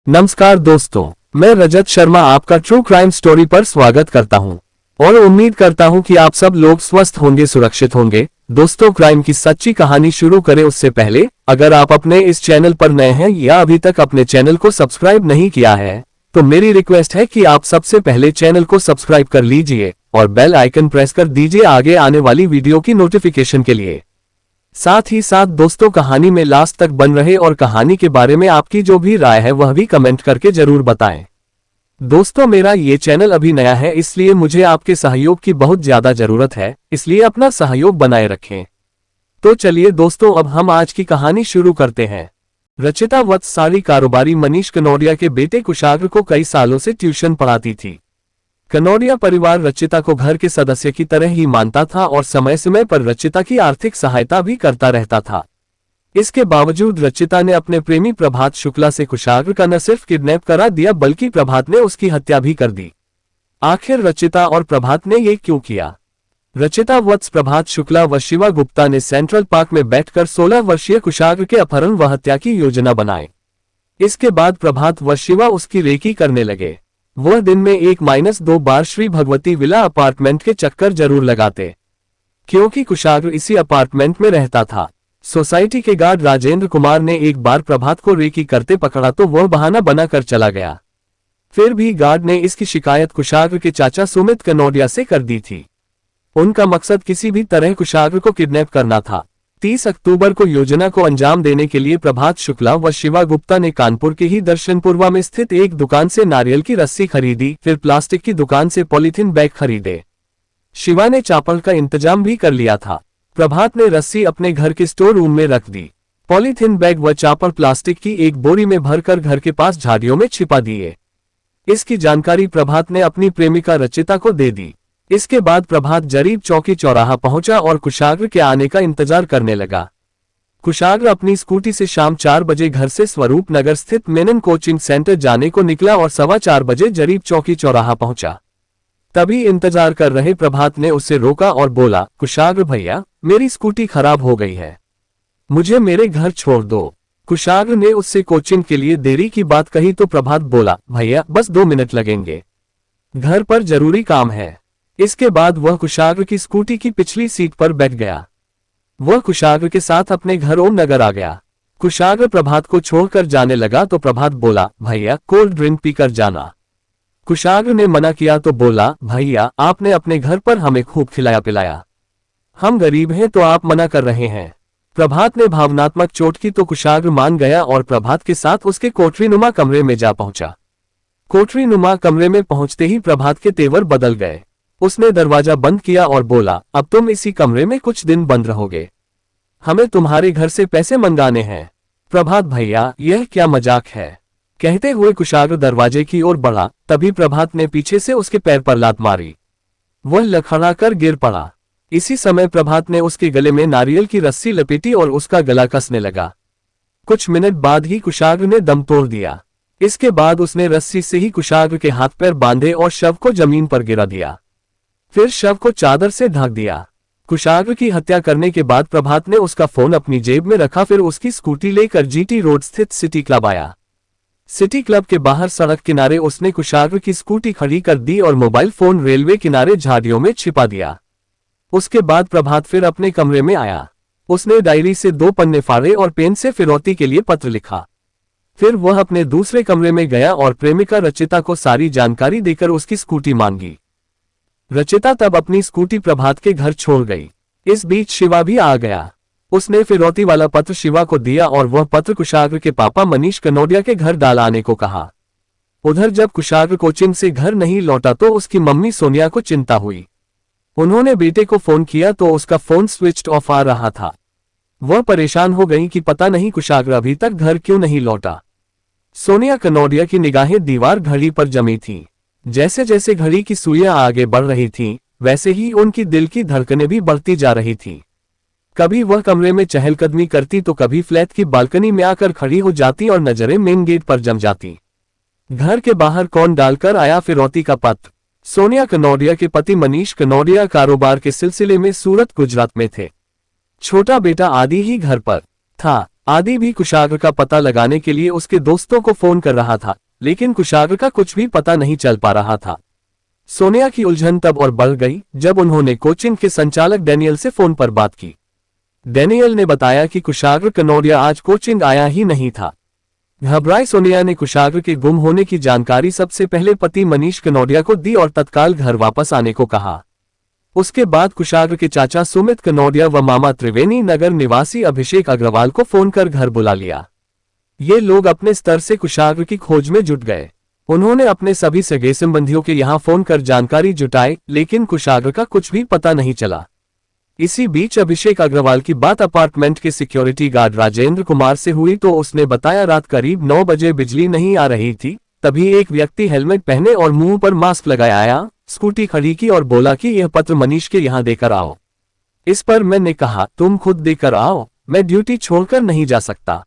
नमस्कार दोस्तों, मैं रजत शर्मा आपका ट्रू क्राइम स्टोरी पर स्वागत करता हूं और उम्मीद करता हूं कि आप सब लोग स्वस्थ होंगे, सुरक्षित होंगे। दोस्तों, क्राइम की सच्ची कहानी शुरू करें उससे पहले अगर आप अपने इस चैनल पर नए हैं या अभी तक अपने चैनल को सब्सक्राइब नहीं किया है तो मेरी रिक्वेस्ट है कि आप सबसे पहले चैनल को सब्सक्राइब कर लीजिए और बेल आइकन प्रेस कर दीजिए आगे आने वाली वीडियो की नोटिफिकेशन के लिए। साथ ही साथ दोस्तों, कहानी में लास्ट तक बन रहे और कहानी के बारे में आपकी जो भी राय है वह भी कमेंट करके जरूर बताएं। दोस्तों, मेरा ये चैनल अभी नया है इसलिए मुझे आपके सहयोग की बहुत ज्यादा जरूरत है, इसलिए अपना सहयोग बनाए रखें। तो चलिए दोस्तों, अब हम आज की कहानी शुरू करते हैं। रचिता वत्ससारी कारोबारी मनीष कनौडिया के बेटे कुशाग्र को कई सालों से ट्यूशन पढ़ाती थी। कनौडिया परिवार रचिता को घर के सदस्य की तरह ही मानता था और समय समय पर रचिता की आर्थिक सहायता भी करता रहता था। इसके बावजूद रचिता ने अपने प्रेमी प्रभात शुक्ला से कुशाग्र का न सिर्फ किडनैप करा दिया बल्कि प्रभात ने उसकी हत्या भी कर दी। आखिर रचिता और प्रभात ने ये क्यों किया? रचिता वत्स प्रभात शुक्ला व शिवा गुप्ता ने सेंट्रल पार्क में बैठकर 16 वर्षीय कुशाग्र के अपहरण व हत्या की योजना बनाई। इसके बाद प्रभात व शिवा उसकी रेकी करने लगे। वह दिन में 1-2 बार श्री भगवती विला अपार्टमेंट के चक्कर जरूर लगाते, क्योंकि कुशाग्र इसी अपार्टमेंट में रहता था। सोसाइटी के गार्ड राजेंद्र कुमार ने एक बार प्रभात को रेकी करते पकड़ा तो वह बहाना बनाकर चला गया। फिर भी गार्ड ने इसकी शिकायत कुशाग्र के चाचा सुमित कनौडिया से कर दी थी। उनका मकसद किसी भी तरह कुशाग्र को किडनैप करना था। 30 अक्टूबर को योजना को अंजाम देने के लिए प्रभात शुक्ला व शिवा गुप्ता ने कानपुर के ही दर्शनपुरवा में स्थित एक दुकान से नारियल की रस्सी खरीदी, फिर प्लास्टिक की दुकान से पॉलीथीन बैग खरीदे। शिवा ने चापल का इंतजाम भी कर लिया था। प्रभात ने रस्सी अपने घर के स्टोर रूम में रख दी। पॉलीथीन बैग व चापल प्लास्टिक की एक बोरी में भरकर घर के पास झाड़ियों में छिपा दिए। इसकी जानकारी प्रभात ने अपनी प्रेमिका रचिता को दे दी। इसके बाद प्रभात जरीब चौकी चौराहा पहुंचा और कुशाग्र के आने का इंतजार करने लगा। कुशाग्र अपनी स्कूटी से शाम 4 बजे घर से स्वरूप नगर स्थित मेनन कोचिंग सेंटर जाने को निकला और 4:15 बजे जरीब चौकी चौराहा पहुंचा। तभी इंतजार कर रहे प्रभात ने उसे रोका और बोला, कुशाग्र भैया, मेरी स्कूटी खराब हो गई है, मुझे मेरे घर छोड़ दो। कुशाग्र ने उससे कोचिंग के लिए देरी की बात कही तो प्रभात बोला, भैया बस 2 मिनट लगेंगे, घर पर जरूरी काम है। इसके बाद वह कुशाग्र की स्कूटी की पिछली सीट पर बैठ गया। वह कुशाग्र के साथ अपने घर ओम नगर आ गया। कुशाग्र प्रभात को छोड़कर जाने लगा तो प्रभात बोला, भैया कोल्ड ड्रिंक पीकर जाना। कुशाग्र ने मना किया तो बोला, भैया आपने अपने घर पर हमें खूब खिलाया पिलाया, हम गरीब हैं तो आप मना कर रहे हैं। प्रभात ने भावनात्मक चोट की तो कुशाग्र मान गया और प्रभात के साथ उसके कोठरीनुमा कमरे में जा पहुंचा। कोठरीनुमा कमरे में पहुंचते ही प्रभात के तेवर बदल गए। उसने दरवाजा बंद किया और बोला, अब तुम इसी कमरे में कुछ दिन बंद रहोगे, हमें तुम्हारे घर से पैसे मंगाने हैं। प्रभात, भैया यह क्या मजाक है, कहते हुए कुशाग्र दरवाजे की ओर बढ़ा। तभी प्रभात ने पीछे से उसके पैर पर लात मारी। वह लड़खड़ाकर गिर पड़ा। इसी समय प्रभात ने उसके गले में नारियल की रस्सी लपेटी और उसका गला कसने लगा। कुछ मिनट बाद ही कुशाग्र ने दम तोड़ दिया। इसके बाद उसने रस्सी से ही कुशाग्र के हाथ पैर बांधे और शव को जमीन पर गिरा दिया। फिर शव को चादर से ढक दिया। कुशाग्र की हत्या करने के बाद प्रभात ने उसका फोन अपनी जेब में रखा, फिर उसकी स्कूटी लेकर जीटी रोड स्थित सिटी क्लब आया। सिटी क्लब के बाहर सड़क किनारे उसने कुशाग्र की स्कूटी खड़ी कर दी और मोबाइल फोन रेलवे किनारे झाड़ियों में छिपा दिया। उसके बाद प्रभात फिर अपने कमरे में आया। उसने डायरी से 2 पन्ने फाड़े और पेन से फिरौती के लिए पत्र लिखा। फिर वह अपने दूसरे कमरे में गया और प्रेमिका रचिता को सारी जानकारी देकर उसकी स्कूटी मांगी। रचिता तब अपनी स्कूटी प्रभात के घर छोड़ गई। इस बीच शिवा भी आ गया। उसने फिरौती वाला पत्र शिवा को दिया और वह पत्र कुशाग्र के पापा मनीष कनौडिया के घर डाल आने को कहा। उधर जब कुशाग्र कोचिंग से घर नहीं लौटा तो उसकी मम्मी सोनिया को चिंता हुई। उन्होंने बेटे को फोन किया तो उसका फोन स्विच्ड ऑफ आ रहा था। वह परेशान हो गई कि पता नहीं कुशाग्र अभी तक घर क्यों नहीं लौटा। सोनिया कनौडिया की निगाहें दीवार घड़ी पर जमी थीं। जैसे जैसे घड़ी की सुइयां आगे बढ़ रही थीं, वैसे ही उनकी दिल की धड़कनें भी बढ़ती जा रही थीं। कभी वह कमरे में चहलकदमी करती तो कभी फ्लैट की बालकनी में आकर खड़ी हो जाती और नजरें मेन गेट पर जम जाती। घर के बाहर कौन डालकर आया फिरौती का पत्र? सोनिया कनौडिया के पति मनीष कनौडिया कारोबार के सिलसिले में सूरत गुजरात में थे। छोटा बेटा आदि ही घर पर था। आदि भी कुशाग्र का पता लगाने के लिए उसके दोस्तों को फोन कर रहा था, लेकिन कुशाग्र का कुछ भी पता नहीं चल पा रहा था। सोनिया की उलझन तब और बढ़ गई जब उन्होंने कोचिंग के संचालक डैनियल से फोन पर बात की। डैनियल ने बताया कि कुशाग्र कनौडिया आज कोचिंग आया ही नहीं था। घबराई सोनिया ने कुशाग्र के गुम होने की जानकारी सबसे पहले पति मनीष कनौडिया को दी और तत्काल घर वापस आने को कहा। उसके बाद कुशाग्र के चाचा सुमित कनौडिया व मामा त्रिवेणी नगर निवासी अभिषेक अग्रवाल को फोन कर घर बुला लिया। ये लोग अपने स्तर से कुशाग्र की खोज में जुट गए। उन्होंने अपने सभी सगे संबंधियों के यहां फोन कर जानकारी जुटाई, लेकिन कुशाग्र का कुछ भी पता नहीं चला। इसी बीच अभिषेक अग्रवाल की बात अपार्टमेंट के सिक्योरिटी गार्ड राजेंद्र कुमार से हुई तो उसने बताया रात करीब 9 बजे बिजली नहीं आ रही थी, तभी एक व्यक्ति हेलमेट पहने और मुंह पर मास्क लगाए आया, स्कूटी खड़ी की और बोला कि यह पत्र मनीष के यहाँ देकर आओ। इस पर मैंने कहा तुम खुद देकर आओ, मैं ड्यूटी छोड़कर नहीं जा सकता,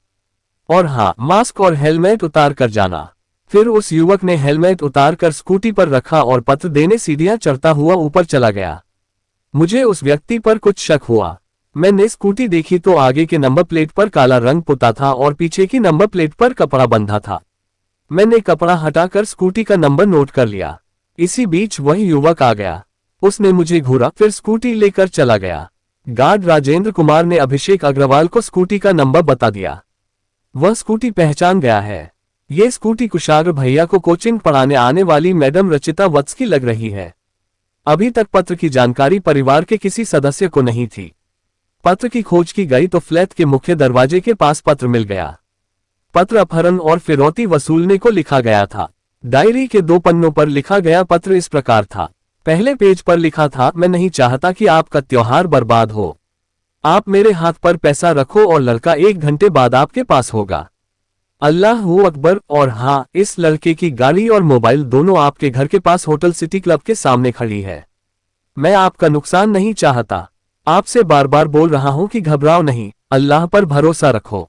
और हाँ मास्क और हेलमेट उतार कर जाना। फिर उस युवक ने हेलमेट उतार कर स्कूटी पर रखा और पत्र देने सीढ़ियां चढ़ता हुआ ऊपर चला गया। मुझे उस व्यक्ति पर कुछ शक हुआ। मैंने स्कूटी देखी तो आगे के नंबर प्लेट पर काला रंग पुता था और पीछे की नंबर प्लेट पर कपड़ा बंधा था। मैंने कपड़ा हटाकर स्कूटी का नंबर नोट कर लिया। इसी बीच वही युवक आ गया। उसने मुझे घूरा फिर स्कूटी लेकर चला गया। गार्ड राजेंद्र कुमार ने अभिषेक अग्रवाल को स्कूटी का नंबर बता दिया। वह स्कूटी पहचान गया है। ये स्कूटी कुशाग्र भैया को कोचिंग पढ़ाने आने वाली मैडम रचिता वत्स की लग रही है। अभी तक पत्र की जानकारी परिवार के किसी सदस्य को नहीं थी। पत्र की खोज की गई तो फ्लैट के मुख्य दरवाजे के पास पत्र मिल गया। पत्र अपहरण और फिरौती वसूलने को लिखा गया था। डायरी के 2 पन्नों पर लिखा गया पत्र इस प्रकार था। पहले पेज पर लिखा था, मैं नहीं चाहता कि आपका त्योहार बर्बाद हो। आप मेरे हाथ पर पैसा रखो और लड़का 1 घंटे बाद आपके पास होगा। अल्लाहू अकबर। और हाँ, इस लड़के की गाड़ी और मोबाइल दोनों आपके घर के पास होटल सिटी क्लब के सामने खड़ी है। मैं आपका नुकसान नहीं चाहता। आपसे बार बार बोल रहा हूं कि घबराओ नहीं, अल्लाह पर भरोसा रखो।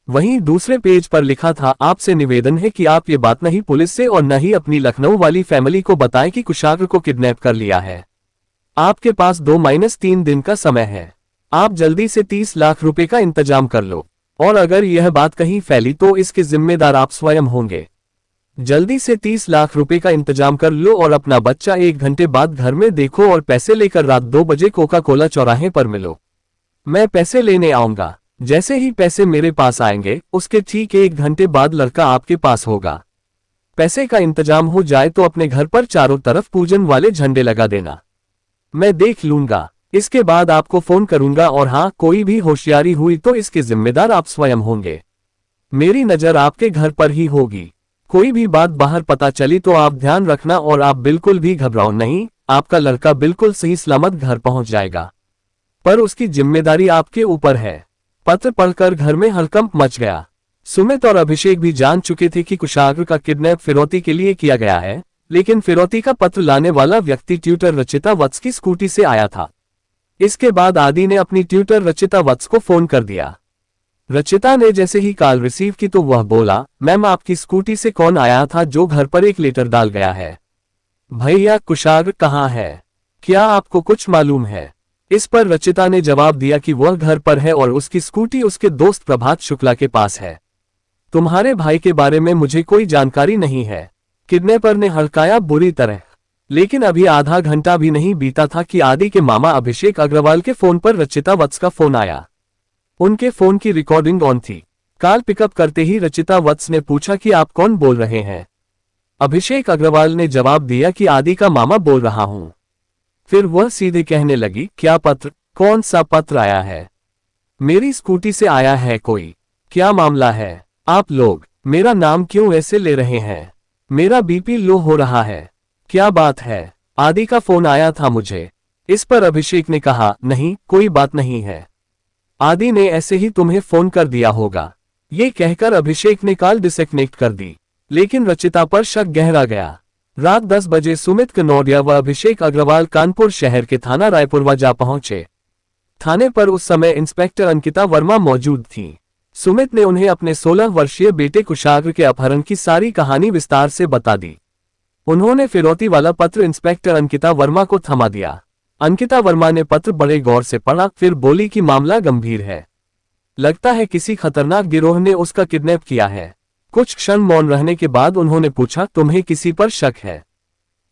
वहीं दूसरे पेज पर लिखा था, आपसे निवेदन है कि आप ये बात नहीं पुलिस से और न ही अपनी लखनऊ वाली फैमिली को बताएं कि कुशाग्र को किडनैप कर लिया है। आपके पास 2-3 दिन का समय है। आप जल्दी से 30 लाख रुपए का इंतजाम कर लो, और अगर यह बात कहीं फैली तो इसके जिम्मेदार आप स्वयं होंगे। जल्दी से 30 लाख रुपए का इंतजाम कर लो और अपना बच्चा 1 घंटे बाद घर में देखो और पैसे लेकर रात 2 बजे कोका कोला चौराहे पर मिलो। मैं पैसे लेने आऊंगा। जैसे ही पैसे मेरे पास आएंगे उसके ठीक 1 घंटे बाद लड़का आपके पास होगा। पैसे का इंतजाम हो जाए तो अपने घर पर चारों तरफ पूजन वाले झंडे लगा देना। मैं देख लूंगा। इसके बाद आपको फोन करूंगा और हाँ, कोई भी होशियारी हुई तो इसके जिम्मेदार आप स्वयं होंगे। मेरी नजर आपके घर पर ही होगी। कोई भी बात बाहर पता चली तो आप ध्यान रखना और आप बिल्कुल भी घबराओ नहीं, आपका लड़का बिल्कुल सही सलामत घर पहुंच जाएगा, पर उसकी जिम्मेदारी आपके ऊपर है। पत्र पढ़कर घर में हड़कंप मच गया। सुमित और अभिषेक भी जान चुके थे कि कुशाग्र का किडनैप फिरौती के लिए किया गया है, लेकिन फिरौती का पत्र लाने वाला व्यक्ति ट्यूटर रचिता वत्स की स्कूटी से आया था। इसके बाद आदि ने अपनी ट्यूटर रचिता वत्स को फोन कर दिया। रचिता ने जैसे ही कॉल रिसीव की तो वह बोला, मैम आपकी स्कूटी से कौन आया था जो घर पर एक लेटर डाल गया है? भैया कुशाग्र कहाँ है? क्या आपको कुछ मालूम है? इस पर रचिता ने जवाब दिया कि वह घर पर है और उसकी स्कूटी उसके दोस्त प्रभात शुक्ला के पास है। तुम्हारे भाई के बारे में मुझे कोई जानकारी नहीं है। किडनैपर ने हड़काया बुरी तरह। लेकिन अभी आधा घंटा भी नहीं बीता था कि आदि के मामा अभिषेक अग्रवाल के फोन पर रचिता वत्स का फोन आया। उनके फोन की रिकॉर्डिंग ऑन थी। कॉल पिकअप करते ही रचिता वत्स ने पूछा कि आप कौन बोल रहे हैं? अभिषेक अग्रवाल ने जवाब दिया कि आदि का मामा बोल रहा हूं। फिर वह सीधे कहने लगी, क्या पत्र? कौन सा पत्र आया है? मेरी स्कूटी से आया है कोई। क्या मामला है? आप लोग मेरा नाम क्यों ऐसे ले रहे हैं? मेरा बीपी लो हो रहा है। क्या बात है? आदि का फोन आया था मुझे। इस पर अभिषेक ने कहा, नहीं कोई बात नहीं है, आदि ने ऐसे ही तुम्हें फोन कर दिया होगा। ये कहकर अभिषेक ने कॉल डिस्कनेक्ट कर दी। लेकिन रचिता पर शक गहरा गया। रात 10 बजे सुमित कनौडिया व अभिषेक अग्रवाल कानपुर शहर के थाना रायपुरवा जा पहुंचे। थाने पर उस समय इंस्पेक्टर अंकिता वर्मा मौजूद थी। सुमित ने उन्हें अपने 16 वर्षीय बेटे कुशाग्र के अपहरण की सारी कहानी विस्तार से बता दी। उन्होंने फिरौती वाला पत्र इंस्पेक्टर अंकिता वर्मा को थमा दिया। अंकिता वर्मा ने पत्र बड़े गौर से पढ़ा, फिर बोली कि मामला गंभीर है। लगता है किसी खतरनाक गिरोह ने उसका किडनैप किया है। कुछ क्षण मौन रहने के बाद उन्होंने पूछा, तुम्हें किसी पर शक है?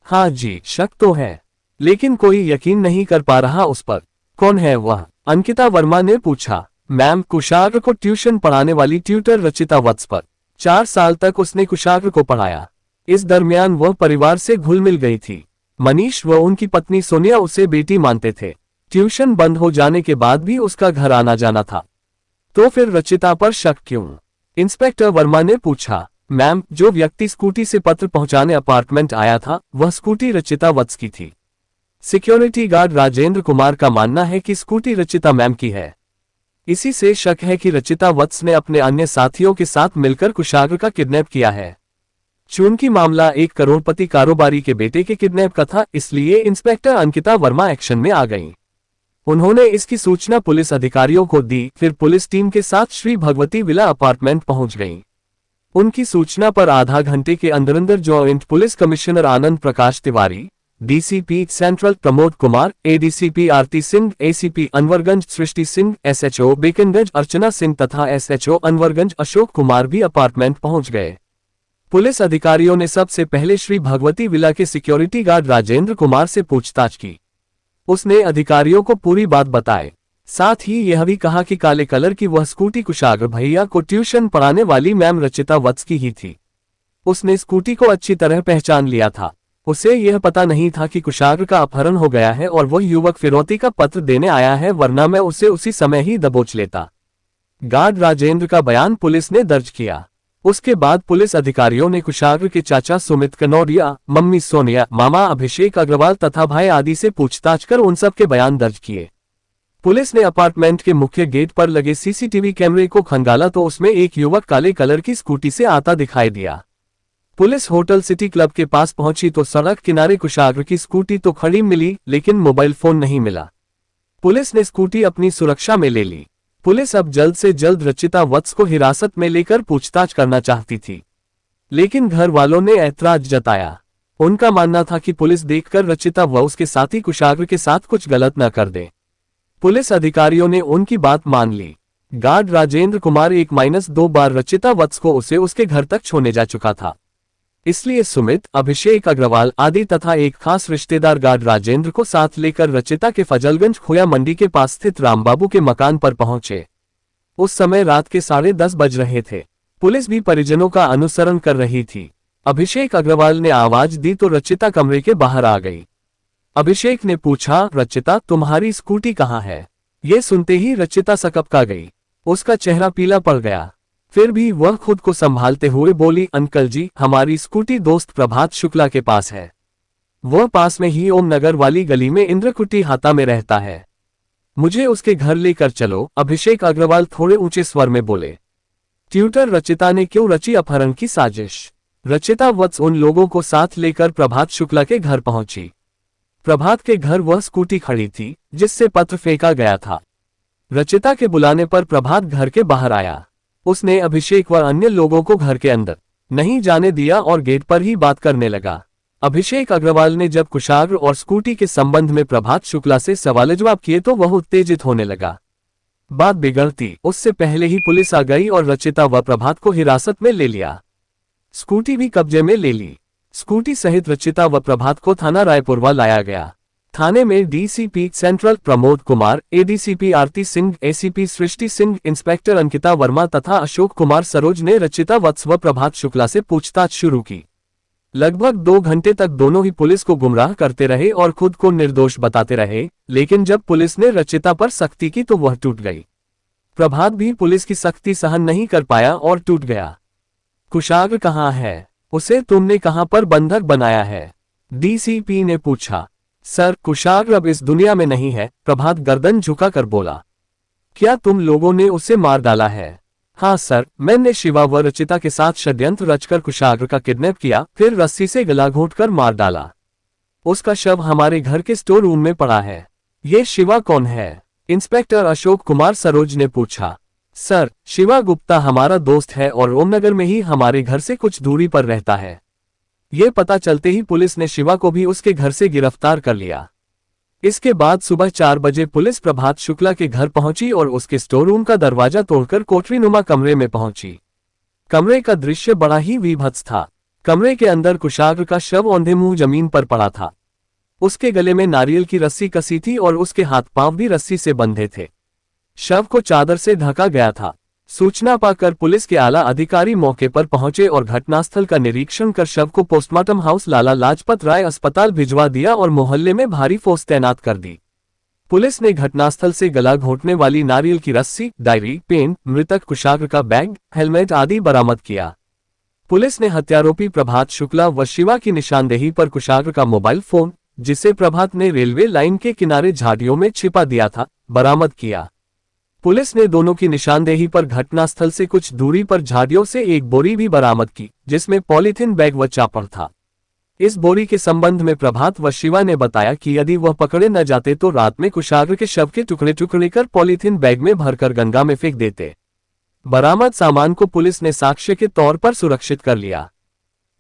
हाँ जी, शक तो है, लेकिन कोई यकीन नहीं कर पा रहा उस पर। कौन है वह? अंकिता वर्मा ने पूछा। मैम, कुशाग्र को ट्यूशन पढ़ाने वाली ट्यूटर रचिता वत्स पर। 4 साल तक उसने कुशाग्र को पढ़ाया। इस दरमियान वह परिवार से घुल मिल गई थी। मनीष व उनकी पत्नी सोनिया उसे बेटी मानते थे। ट्यूशन बंद हो जाने के बाद भी उसका घर आना जाना था। तो फिर रचिता पर शक क्यों? इंस्पेक्टर वर्मा ने पूछा। मैम, जो व्यक्ति स्कूटी से पत्र पहुंचाने अपार्टमेंट आया था, वह स्कूटी रचिता वत्स की थी। सिक्योरिटी गार्ड राजेंद्र कुमार का मानना है कि स्कूटी रचिता मैम की है। इसी से शक है कि रचिता वत्स ने अपने अन्य साथियों के साथ मिलकर कुशाग्र का किडनैप किया है। चूंकि मामला एक करोड़पति कारोबारी के बेटे के किडनैप का था, इसलिए इंस्पेक्टर अंकिता वर्मा एक्शन में आ गईं। उन्होंने इसकी सूचना पुलिस अधिकारियों को दी, फिर पुलिस टीम के साथ श्री भगवती विला अपार्टमेंट पहुंच गईं। उनकी सूचना पर आधा घंटे के अंदर joint police commissioner Anand Prakash Tiwari, DCP central Pramod Kumar, ADCP Aarti Singh, ACP Anwarganj Srishti Singh, SHO Beconganj Archana Singh तथा एसएचओ अनवरगंज अशोक कुमार भी अपार्टमेंट पहुंच गए। पुलिस अधिकारियों ने सबसे पहले श्री भगवती विला के सिक्योरिटी गार्ड राजेंद्र कुमार से पूछताछ की। उसने अधिकारियों को पूरी बात बताई। साथ ही यह भी कहा कि काले कलर की वह स्कूटी कुशाग्र भैया को ट्यूशन पढ़ाने वाली मैम रचिता वत्स की ही थी। उसने स्कूटी को अच्छी तरह पहचान लिया था। उसे यह पता नहीं था कि कुशाग्र का अपहरण हो गया है और वह युवक फिरौती का पत्र देने आया है, वरना मैं उसे उसी समय ही दबोच लेता। गार्ड राजेंद्र का बयान पुलिस ने दर्ज किया। उसके बाद पुलिस अधिकारियों ने कुशाग्र के चाचा सुमित कनौरिया, मम्मी सोनिया, मामा अभिषेक अग्रवाल तथा भाई आदि से पूछताछ कर उन सब के बयान दर्ज किए। पुलिस ने अपार्टमेंट के मुख्य गेट पर लगे सीसीटीवी कैमरे को खंगाला तो उसमें एक युवक काले कलर की स्कूटी से आता दिखाई दिया। पुलिस होटल सिटी क्लब के पास पहुंची तो सड़क किनारे कुशाग्र की स्कूटी तो खड़ी मिली, लेकिन मोबाइल फोन नहीं मिला। पुलिस ने स्कूटी अपनी सुरक्षा में ले ली। पुलिस अब जल्द से जल्द रचिता वत्स को हिरासत में लेकर पूछताछ करना चाहती थी, लेकिन घर वालों ने ऐतराज जताया। उनका मानना था कि पुलिस देखकर रचिता व उसके साथी कुशाग्र के साथ कुछ गलत न कर दे। पुलिस अधिकारियों ने उनकी बात मान ली। गार्ड राजेंद्र कुमार 1-2 बार रचिता वत्स को उसे उसके घर तक छोड़ने जा चुका था, इसलिए सुमित, अभिषेक अग्रवाल आदि तथा एक खास रिश्तेदार गार्ड राजेंद्र को साथ लेकर रचिता के फजलगंज खोया मंडी के पास स्थित रामबाबू के मकान पर पहुंचे। उस समय रात के 10:30 बज रहे थे। पुलिस भी परिजनों का अनुसरण कर रही थी। अभिषेक अग्रवाल ने आवाज दी तो रचिता कमरे के बाहर आ गई। अभिषेक ने पूछा, रचिता, तुम्हारी स्कूटी कहाँ है? ये सुनते ही रचिता सकपका गई। उसका चेहरा पीला पड़ गया। फिर भी वह खुद को संभालते हुए बोली, अंकल जी, हमारी स्कूटी दोस्त प्रभात शुक्ला के पास है। वह पास में ही ओम नगर वाली गली में इंद्रकुटी हाता में रहता है। मुझे उसके घर लेकर चलो, अभिषेक अग्रवाल थोड़े ऊंचे स्वर में बोले। ट्यूटर रचिता ने क्यों रची अपहरण की साजिश? रचिता वत्स उन लोगों को साथ लेकर प्रभात शुक्ला के घर पहुंची। प्रभात के घर वह स्कूटी खड़ी थी जिससे पत्र फेंका गया था। रचिता के बुलाने पर प्रभात घर के बाहर आया। उसने अभिषेक व अन्य लोगों को घर के अंदर नहीं जाने दिया और गेट पर ही बात करने लगा। अभिषेक अग्रवाल ने जब कुशाग्र और स्कूटी के संबंध में प्रभात शुक्ला से सवाल जवाब किए तो वह उत्तेजित होने लगा। बात बिगड़ती उससे पहले ही पुलिस आ गई और रचिता व प्रभात को हिरासत में ले लिया। स्कूटी भी कब्जे में ले ली। स्कूटी सहित रचिता व प्रभात को थाना रायपुरवा लाया गया। थाने में DCP central Pramod Kumar, ADCP Aarti Singh, ACP Srishti Singh, inspector Ankita Verma तथा अशोक कुमार सरोज ने रचिता वत्स व प्रभात शुक्ला से पूछताछ शुरू की। लगभग 2 घंटे तक दोनों ही पुलिस को गुमराह करते रहे और खुद को निर्दोष बताते रहे, लेकिन जब पुलिस ने रचिता पर सख्ती की तो वह टूट गई। प्रभात भी पुलिस की सख्ती सहन नहीं कर पाया और टूट गया। कुशाग्र कहाँ है? उसे तुमने कहां पर बंधक बनाया है? डीसीपी ने पूछा। सर, कुशाग्र अब इस दुनिया में नहीं है, प्रभात गर्दन झुकाकर बोला। क्या तुम लोगों ने उसे मार डाला है? हाँ सर, मैंने शिवा व रचिता के साथ षड्यंत्र रचकर कुशाग्र का किडनैप किया, फिर रस्सी से गला घोंटकर मार डाला। उसका शव हमारे घर के स्टोर रूम में पड़ा है। ये शिवा कौन है? इंस्पेक्टर अशोक कुमार सरोज ने पूछा। सर, शिवा गुप्ता हमारा दोस्त है और ओमनगर में ही हमारे घर से कुछ दूरी पर रहता है। ये पता चलते ही पुलिस ने शिवा को भी उसके घर से गिरफ्तार कर लिया। इसके बाद सुबह 4 बजे पुलिस प्रभात शुक्ला के घर पहुंची और उसके स्टोर रूम का दरवाजा तोड़कर कोठरीनुमा कमरे में पहुंची। कमरे का दृश्य बड़ा ही विभत्स था। कमरे के अंदर कुशाग्र का शव औंधे मुंह जमीन पर पड़ा था। उसके गले में नारियल की रस्सी कसी थी और उसके हाथ पांव भी रस्सी से बंधे थे। शव को चादर से ढका गया था। सूचना पाकर पुलिस के आला अधिकारी मौके पर पहुंचे और घटनास्थल का निरीक्षण कर शव को पोस्टमार्टम हाउस लाला लाजपत राय अस्पताल भिजवा दिया और मोहल्ले में भारी फोर्स तैनात कर दी। पुलिस ने घटनास्थल से गला घोंटने वाली नारियल की रस्सी, डायरी, पेन, मृतक कुशाग्र का बैग, हेलमेट आदि बरामद किया। पुलिस ने हत्यारोपी प्रभात शुक्ला व शिवा की निशानदेही पर कुशाग्र का मोबाइल फोन, जिसे प्रभात ने रेलवे लाइन के किनारे झाड़ियों में छिपा दिया था, बरामद किया। पुलिस ने दोनों की निशानदेही पर घटनास्थल से कुछ दूरी पर झाड़ियों से एक बोरी भी बरामद की, जिसमें पॉलीथिन बैग व चापर था। इस बोरी के संबंध में प्रभात व शिवा ने बताया कि यदि वह पकड़े न जाते तो रात में कुशाग्र के शव के टुकड़े टुकड़े कर पॉलीथिन बैग में भरकर गंगा में फेंक देते। बरामद सामान को पुलिस ने साक्ष्य के तौर पर सुरक्षित कर लिया।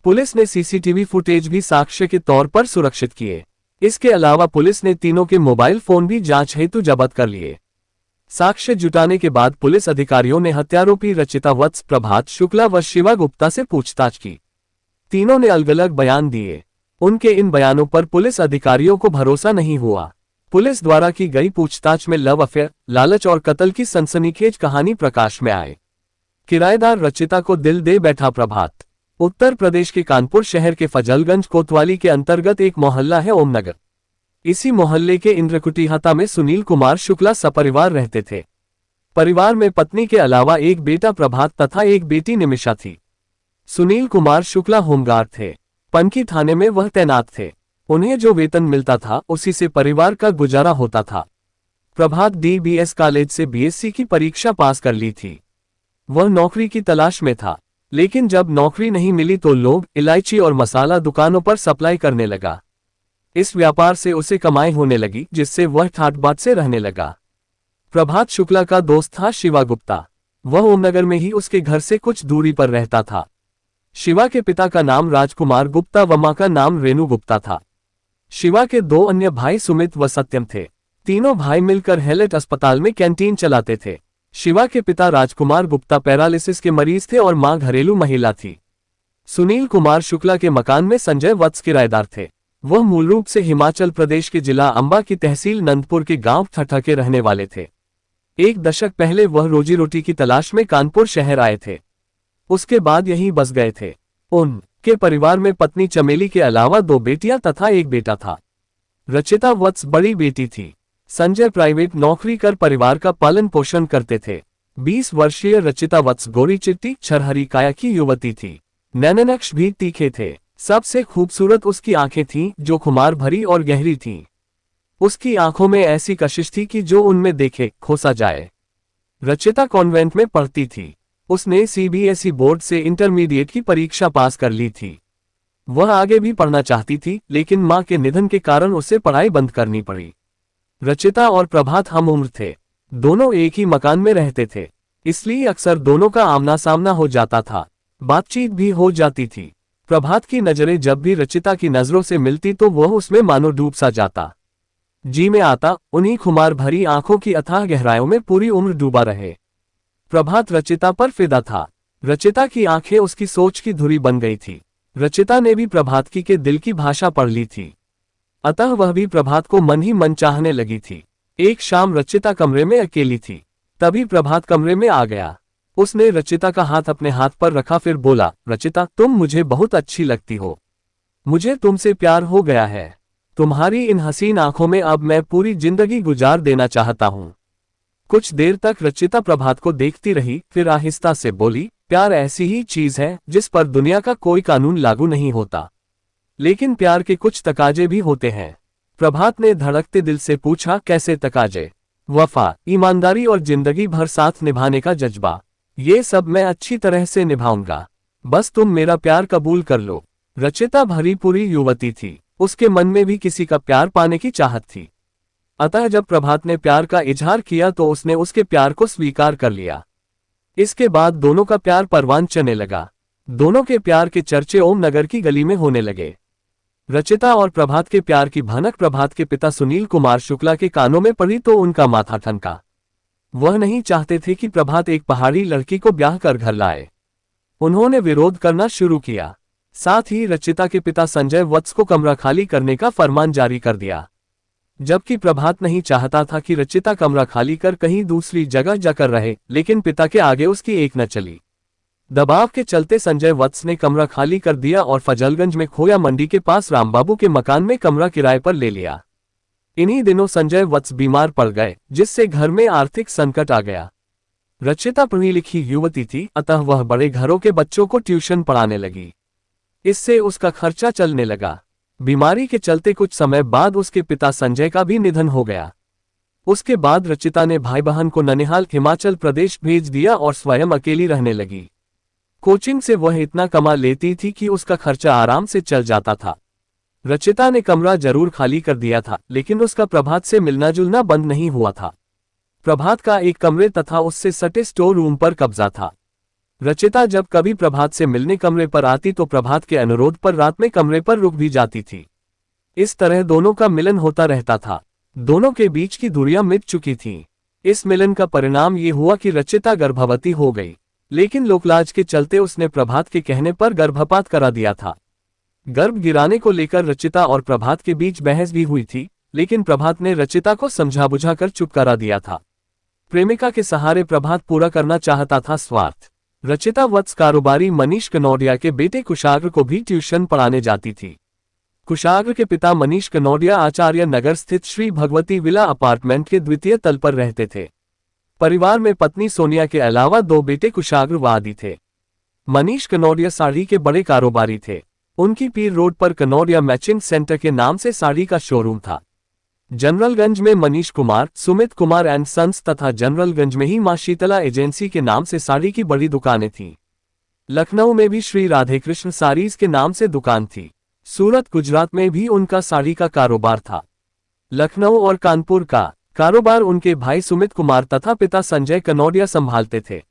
पुलिस ने सीसीटीवी फुटेज भी साक्ष्य के तौर पर सुरक्षित किए। इसके अलावा पुलिस ने तीनों के मोबाइल फोन भी जांच हेतु जब्त कर लिए। साक्ष्य जुटाने के बाद पुलिस अधिकारियों ने हत्यारोपी रचिता वत्स, प्रभात शुक्ला व शिवा गुप्ता से पूछताछ की। तीनों ने अलग अलग बयान दिए। उनके इन बयानों पर पुलिस अधिकारियों को भरोसा नहीं हुआ। पुलिस द्वारा की गई पूछताछ में लव अफेयर, लालच और कत्ल की सनसनीखेज कहानी प्रकाश में आए। किराएदार रचिता को दिल दे बैठा प्रभात। उत्तर प्रदेश के कानपुर शहर के फजलगंज कोतवाली के अंतर्गत एक मोहल्ला है ओमनगर। इसी मोहल्ले के इंद्रकुटीहता में सुनील कुमार शुक्ला सपरिवार रहते थे। परिवार में पत्नी के अलावा एक बेटा प्रभात तथा एक बेटी निमिषा थी। सुनील कुमार शुक्ला होमगार्ड थे। पनकी थाने में वह तैनात थे। उन्हें जो वेतन मिलता था उसी से परिवार का गुजारा होता था। प्रभात डीबीएस कॉलेज से बीएससी की परीक्षा पास कर ली थी। वह नौकरी की तलाश में था, लेकिन जब नौकरी नहीं मिली तो लोग इलायची और मसाला दुकानों पर सप्लाई करने लगा। इस व्यापार से उसे कमाई होने लगी, जिससे वह ठाट बाट से रहने लगा। प्रभात शुक्ला का दोस्त था शिवा गुप्ता। वह ओमनगर में ही उसके घर से कुछ दूरी पर रहता था। शिवा के पिता का नाम राजकुमार गुप्ता व मां का नाम रेणु गुप्ता था। शिवा के दो अन्य भाई सुमित व सत्यम थे। तीनों भाई मिलकर हेलेट अस्पताल में कैंटीन चलाते थे। शिवा के पिता राजकुमार गुप्ता पैरालिसिस के मरीज थे और मां घरेलू महिला थी। सुनील कुमार शुक्ला के मकान में संजय वत्स किराएदार थे। वह मूल रूप से हिमाचल प्रदेश के जिला अंबा की तहसील नंदपुर के गांव ठठा के रहने वाले थे। एक दशक पहले वह रोजी रोटी की तलाश में कानपुर शहर आए थे। उसके बाद यहीं बस गए थे। उनके परिवार में पत्नी चमेली के अलावा 2 बेटियां तथा एक बेटा था। रचिता वत्स बड़ी बेटी थी। संजय प्राइवेट नौकरी कर परिवार का पालन पोषण करते थे। 20 वर्षीय रचिता वत्स गोरी चिट्टी छरहरी काया की युवती थी। नैननक्श भी तीखे थे। सबसे खूबसूरत उसकी आंखें थीं, जो खुमार भरी और गहरी थीं। उसकी आंखों में ऐसी कशिश थी कि जो उनमें देखे खोसा जाए। रचिता कॉन्वेंट में पढ़ती थी। उसने सीबीएसई बोर्ड से इंटरमीडिएट की परीक्षा पास कर ली थी। वह आगे भी पढ़ना चाहती थी, लेकिन मां के निधन के कारण उसे पढ़ाई बंद करनी पड़ी। रचिता और प्रभात हम उम्र थे। दोनों एक ही मकान में रहते थे, इसलिए अक्सर दोनों का आमना सामना हो जाता था। बातचीत भी हो जाती थी। प्रभात की नजरें जब भी रचिता की नजरों से मिलती तो वह उसमें मानो डूब सा जाता, जी में आता, उन्हीं खुमार भरी आंखों की अथाह गहराइयों में पूरी उम्र डूबा रहे। प्रभात रचिता पर फिदा था। रचिता की आंखें उसकी सोच की धुरी बन गई थी। रचिता ने भी प्रभात की के दिल की भाषा पढ़ ली थी, अतः वह भी प्रभात को मन ही मन चाहने लगी थी। एक शाम रचिता कमरे में अकेली थी, तभी प्रभात कमरे में आ गया। उसने रचिता का हाथ अपने हाथ पर रखा, फिर बोला, रचिता, तुम मुझे बहुत अच्छी लगती हो। मुझे तुमसे प्यार हो गया है। तुम्हारी इन हसीन आंखों में अब मैं पूरी जिंदगी गुजार देना चाहता हूँ। कुछ देर तक रचिता प्रभात को देखती रही, फिर आहिस्ता से बोली, प्यार ऐसी ही चीज है जिस पर दुनिया का कोई कानून लागू नहीं होता, लेकिन प्यार के कुछ तकाजे भी होते हैं। प्रभात ने धड़कते दिल से पूछा, कैसे तकाजे? वफा, ईमानदारी और जिंदगी भर साथ निभाने का जज्बा। ये सब मैं अच्छी तरह से निभाऊंगा, बस तुम मेरा प्यार कबूल कर लो। रचिता भरी पूरी युवती थी। उसके मन में भी किसी का प्यार पाने की चाहत थी। अतः जब प्रभात ने प्यार का इजहार किया तो उसने उसके प्यार को स्वीकार कर लिया। इसके बाद दोनों का प्यार परवान चढ़ने लगा। दोनों के प्यार के चर्चे ओम नगर की गली में होने लगे। रचिता और प्रभात के प्यार की भनक प्रभात के पिता सुनील कुमार शुक्ला के कानों में पड़ी तो उनका माथा ठनका। वह नहीं चाहते थे कि प्रभात एक पहाड़ी लड़की को ब्याह कर घर लाए। उन्होंने विरोध करना शुरू किया। साथ ही रचिता के पिता संजय वत्स को कमरा खाली करने का फरमान जारी कर दिया। जबकि प्रभात नहीं चाहता था कि रचिता कमरा खाली कर कहीं दूसरी जगह जाकर रहे, लेकिन पिता के आगे उसकी एक न चली। दबाव के चलते संजय वत्स ने कमरा खाली कर दिया और फजलगंज में खोया मंडी के पास रामबाबू के मकान में कमरा किराए पर ले लिया। इन्हीं दिनों संजय वत्स बीमार पड़ गए, जिससे घर में आर्थिक संकट आ गया। रचिता पढ़ी लिखी युवती थी, अतः वह बड़े घरों के बच्चों को ट्यूशन पढ़ाने लगी। इससे उसका खर्चा चलने लगा। बीमारी के चलते कुछ समय बाद उसके पिता संजय का भी निधन हो गया। उसके बाद रचिता ने भाई बहन को ननिहाल हिमाचल प्रदेश भेज दिया और स्वयं अकेली रहने लगी। कोचिंग से वह इतना कमा लेती थी कि उसका खर्चा आराम से चल जाता था। रचिता ने कमरा जरूर खाली कर दिया था, लेकिन उसका प्रभात से मिलना जुलना बंद नहीं हुआ था। प्रभात का एक कमरे तथा उससे सटे स्टोर रूम पर कब्जा था। रचिता जब कभी प्रभात से मिलने कमरे पर आती तो प्रभात के अनुरोध पर रात में कमरे पर रुक भी जाती थी। इस तरह दोनों का मिलन होता रहता था। दोनों के बीच की दूरियां मिट चुकी थीं। इस मिलन का परिणाम ये हुआ कि रचिता गर्भवती हो गई, लेकिन लोकलाज के चलते उसने प्रभात के कहने पर गर्भपात करा दिया था। गर्भ गिराने को लेकर रचिता और प्रभात के बीच बहस भी हुई थी, लेकिन प्रभात ने रचिता को समझा बुझा कर चुप करा दिया था। प्रेमिका के सहारे प्रभात पूरा करना चाहता था स्वार्थ। रचिता वत्स कारोबारी मनीष कनौडिया के बेटे कुशाग्र को भी ट्यूशन पढ़ाने जाती थी। कुशाग्र के पिता मनीष कनौडिया आचार्य नगर स्थित श्री भगवती विला अपार्टमेंट के द्वितीय तल पर रहते थे। परिवार में पत्नी सोनिया के अलावा 2 बेटे कुशाग्र व आदि थे। मनीष कनौडिया साड़ी के बड़े कारोबारी थे। उनकी पीर रोड पर कनौडिया मैचिंग सेंटर के नाम से साड़ी का शोरूम था। जनरलगंज में मनीष कुमार, सुमित कुमार एंड सन्स तथा जनरलगंज में ही मां शीतला एजेंसी के नाम से साड़ी की बड़ी दुकानें थीं। लखनऊ में भी श्री राधेकृष्ण साड़ीज के नाम से दुकान थी। सूरत गुजरात में भी उनका साड़ी का कारोबार था। लखनऊ और कानपुर का कारोबार उनके भाई सुमित कुमार तथा पिता संजय कनौडिया संभालते थे,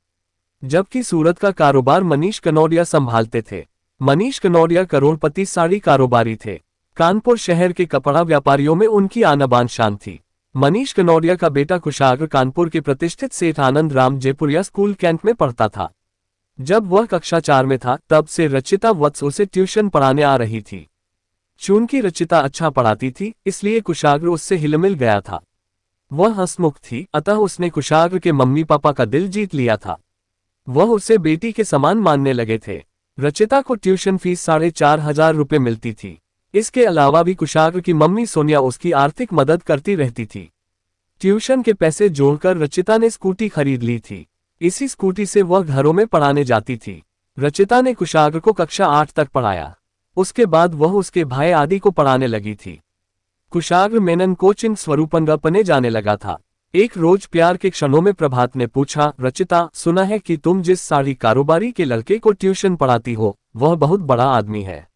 जबकि सूरत का कारोबार मनीष कनौडिया संभालते थे। मनीष कनौडिया करोड़पति साड़ी कारोबारी थे। कानपुर शहर के कपड़ा व्यापारियों में उनकी आन शान थी। मनीष कनौडिया का बेटा कुशाग्र कानपुर के प्रतिष्ठित सेठ आनंद राम जयपुरिया स्कूल कैंट में पढ़ता था। जब वह कक्षा 4 में था तब से रचिता वत्स उसे ट्यूशन पढ़ाने आ रही थी। चूंकि रचिता अच्छा पढ़ाती थी, इसलिए कुशाग्र उससे हिलमिल गया था। वह हंसमुख थी, अतः उसने कुशाग्र के मम्मी पापा का दिल जीत लिया था। वह उसे बेटी के समान मानने लगे थे। रचिता को ट्यूशन फीस 4,500 रुपये मिलती थी। इसके अलावा भी कुशाग्र की मम्मी सोनिया उसकी आर्थिक मदद करती रहती थी। ट्यूशन के पैसे जोड़कर रचिता ने स्कूटी खरीद ली थी। इसी स्कूटी से वह घरों में पढ़ाने जाती थी। रचिता ने कुशाग्र को कक्षा 8 तक पढ़ाया। उसके बाद वह उसके भाई आदि को पढ़ाने लगी थी। कुशाग्र मेनन कोचिंग स्वरूपंगपने जाने लगा था। एक रोज प्यार के क्षणों में प्रभात ने पूछा, रचिता, सुना है कि तुम जिस साड़ी कारोबारी के लड़के को ट्यूशन पढ़ाती हो वह बहुत बड़ा आदमी है।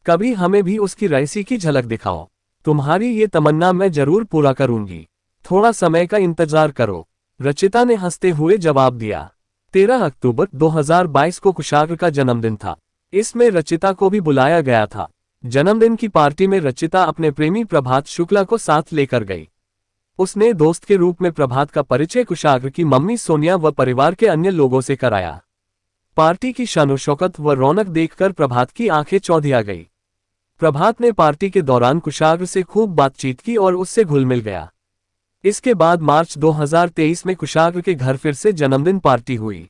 कभी हमें भी उसकी रईसी की झलक दिखाओ। तुम्हारी ये तमन्ना मैं जरूर पूरा करूंगी। थोड़ा समय का इंतजार करो। रचिता ने हंसते हुए जवाब दिया। 13 अक्टूबर 2022 को कुशाग्र का जन्मदिन था। इसमें रचिता को भी बुलाया गया था। जन्मदिन की पार्टी में रचिता अपने प्रेमी प्रभात शुक्ला को साथ लेकर गई। उसने दोस्त के रूप में प्रभात का परिचय कुशाग्र की मम्मी सोनिया व परिवार के अन्य लोगों से कराया। पार्टी की शानो-शौकत व रौनक देखकर प्रभात की आंखें चौंधिया गई। प्रभात ने पार्टी के दौरान कुशाग्र से खूब बातचीत की और उससे घुल मिल गया। इसके बाद मार्च 2023 में कुशाग्र के घर फिर से जन्मदिन पार्टी हुई।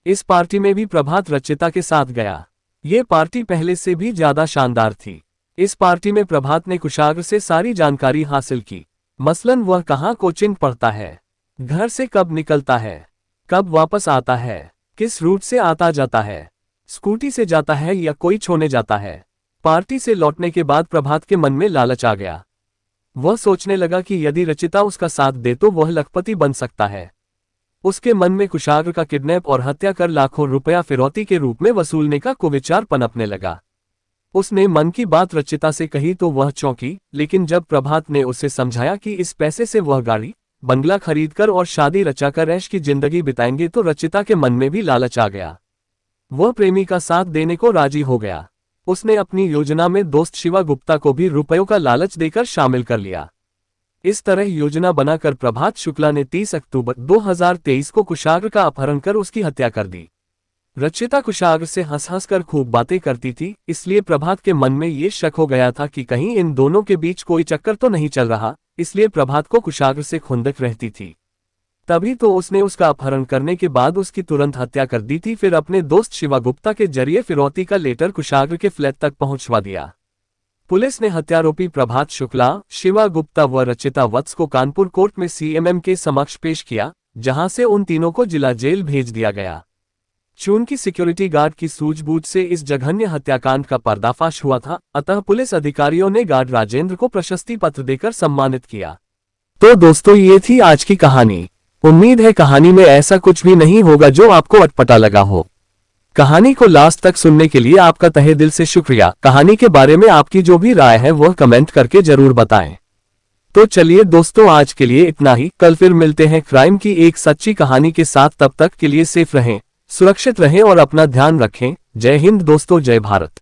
इस पार्टी में भी प्रभात रचिता के साथ गया। ये पार्टी पहले से भी ज्यादा शानदार थी। इस पार्टी में प्रभात ने कुशाग्र से सारी जानकारी हासिल की। मसलन वह कहाँ कोचिंग पढ़ता है, घर से कब निकलता है, कब वापस आता है, किस रूट से आता जाता है, स्कूटी से जाता है या कोई छोड़ने जाता है। पार्टी से लौटने के बाद प्रभात के मन में लालच आ गया। वह सोचने लगा कि यदि रचिता उसका साथ दे तो वह लखपति बन सकता है। उसके मन में कुशाग्र का किडनैप और हत्या कर लाखों रुपया फिरौती के रूप में वसूलने का कुविचार पनपने लगा। उसने मन की बात रचिता से कही तो वह चौंकी, लेकिन जब प्रभात ने उसे समझाया कि इस पैसे से वह गाड़ी बंगला खरीदकर और शादी रचाकर ऐश की जिंदगी बिताएंगे तो रचिता के मन में भी लालच आ गया। वह प्रेमी का साथ देने को राजी हो गया। उसने अपनी योजना में दोस्त शिवा गुप्ता को भी रुपयों का लालच देकर शामिल कर लिया। इस तरह योजना बनाकर प्रभात शुक्ला ने 30 अक्टूबर 2023 को कुशाग्र का अपहरण कर उसकी हत्या कर दी। रचिता कुशाग्र से हंस हंस कर खूब बातें करती थी, इसलिए प्रभात के मन में ये शक हो गया था कि कहीं इन दोनों के बीच कोई चक्कर तो नहीं चल रहा, इसलिए प्रभात को कुशाग्र से खुंदक रहती थी। तभी तो उसने उसका अपहरण करने के बाद उसकी तुरंत हत्या कर दी थी, फिर अपने दोस्त शिवा गुप्ता के जरिए फिरौती का लेटर कुशाग्र के फ्लैट तक पहुंचवा दिया। पुलिस ने हत्यारोपी प्रभात शुक्ला, शिवा गुप्ता व रचिता वत्स को कानपुर कोर्ट में सीएमएम के समक्ष पेश किया, जहां से उन तीनों को जिला जेल भेज दिया गया। चून की सिक्योरिटी गार्ड की सूझबूझ से इस जघन्य हत्याकांड का पर्दाफाश हुआ था, अतः पुलिस अधिकारियों ने गार्ड राजेंद्र को प्रशस्ति पत्र देकर सम्मानित किया। तो दोस्तों, ये थी आज की कहानी। उम्मीद है कहानी में ऐसा कुछ भी नहीं होगा जो आपको अटपटा लगा हो। कहानी को लास्ट तक सुनने के लिए आपका तहे दिल से शुक्रिया। कहानी के बारे में आपकी जो भी राय है वह कमेंट करके जरूर बताएं। तो चलिए दोस्तों, आज के लिए इतना ही। कल फिर मिलते हैं क्राइम की एक सच्ची कहानी के साथ। तब तक के लिए सेफ रहें, सुरक्षित रहें और अपना ध्यान रखें। जय हिंद दोस्तों, जय भारत।